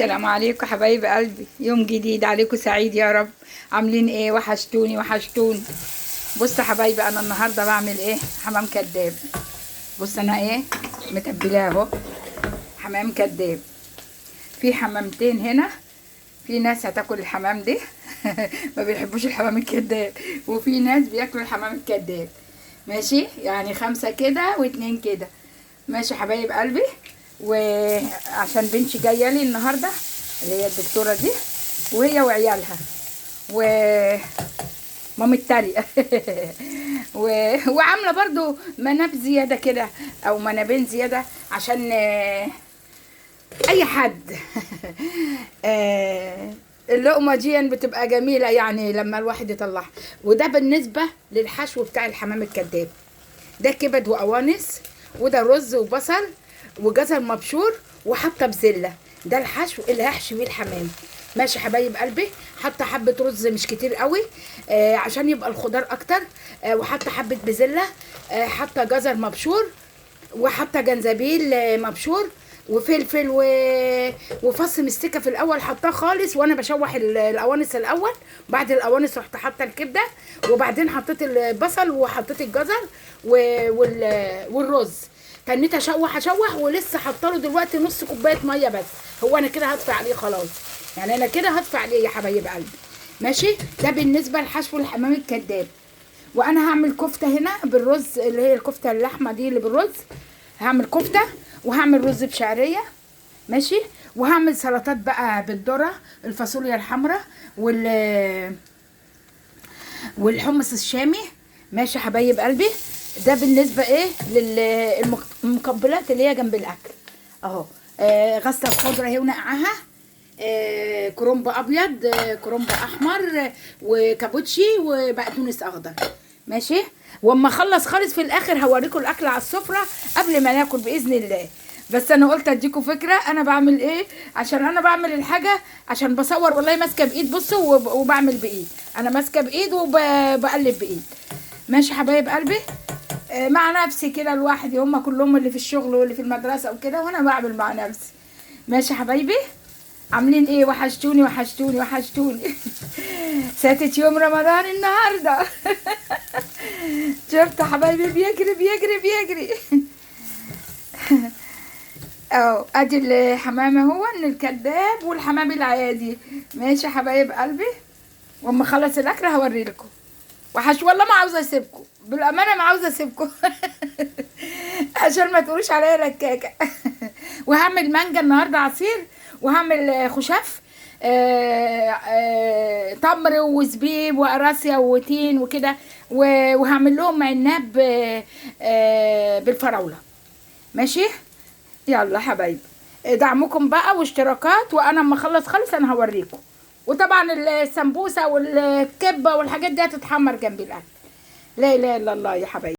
السلام عليكم حبايب قلبي، يوم جديد عليكم سعيد يا رب. عاملين ايه؟ وحشتوني وحشتوني. بص يا حبايبي، انا النهارده بعمل ايه؟ حمام كداب. بص انا ايه متبلاه اهو، حمام كداب. في حمامتين هنا، في ناس هتاكل الحمام دي ما بيحبوش الحمام الكداب، وفي ناس بياكلوا الحمام الكداب. ماشي، يعني 5 كده و2 كده. ماشي حبايب قلبي. وعشان بنتي جايه لي النهارده، اللي هي الدكتوره دي، وهي وعيالها مامة تريقة وعامله برضو مناب زياده كده، او منابين زياده عشان اي حد اللقمه دي بتبقى جميله يعني لما الواحد يطلعها. وده بالنسبه للحشو بتاع الحمام الكداب. ده كبد وقوانص، وده رز وبصل وجزر مبشور وحاطه بزله. ده الحشو اللي هحشي بيه الحمام. ماشي حبايب قلبي. حاطه حبه رز مش كتير قوي عشان يبقى الخضار اكتر. وحاطه حبه بزله. حاطه جزر مبشور، وحاطه جنزبيل مبشور، وفلفل وفص مستكه في الاول حطاه خالص، وانا بشوح القوانص الاول. بعد القوانص رحت حاطه الكبده، وبعدين حطيت البصل وحطيت الجزر والرز. تنيت اشوح ولسه حاطه له دلوقتي نص كوبايه ميه بس. هو انا كده هطفي عليه خلاص، يعني انا كده هطفي عليه يا حبايب قلبي. ماشي، ده بالنسبه لحشو الحمام الكداب. وانا هعمل كفته هنا بالرز، اللي هي الكفته اللحمه دي اللي بالرز. هعمل كفته، وهعمل رز بشعريه. ماشي، وهعمل سلطات بقى بالذره، الفاصوليا الحمراء والحمص الشامي. ماشي حبايب قلبي. ده بالنسبه ايه للمقبلات اللي هي جنب الاكل اهو. غسله الخضره اهي ونقعها. كرنب ابيض، كرنب احمر، وكابوتشي، وبقدونس اخضر. ماشي، واما اخلص خالص في الاخر هوريكم الاكل على السفره قبل ما ناكل باذن الله. بس انا قلت اديكم فكره انا بعمل ايه، عشان انا بعمل الحاجه عشان بصور والله ماسكه بايد. بصوا، وبعمل بايد، انا ماسكه بايد وبقلب بايد. ماشي حبايب قلبي. مع نفسي كده لوحدي، هم كلهم اللي في الشغل واللي في المدرسه وكده، وانا بعمل مع نفسي. ماشي حبايبي، عاملين ايه؟ وحشتوني وحشتوني وحشتوني ساتت يوم رمضان النهارده شفت حبايبي بيجري بيجري بيجري اهو. ادي الحمام اهو الكداب والحمام العادي. ماشي حبايب قلبي، واما اخلص الاكل هوري لكم. والله ما عاوزه اسيبكم، بالامانه ما عاوزه اسيبكم عشان ما تقولوش عليا لكاكه وهعمل مانجا النهارده عصير، وهعمل خشاف تمر وزبيب وقراصيا وتين وكده، وهعمل لهم عناب بالفراوله. ماشي، يلا حبايبي، دعمكم بقى واشتراكات، وانا اما اخلص خالص انا هوريكم. وطبعا السمبوسه والكبه والحاجات دي هتتحمر جنب الاكل. لا اله الا الله يا حبايبي.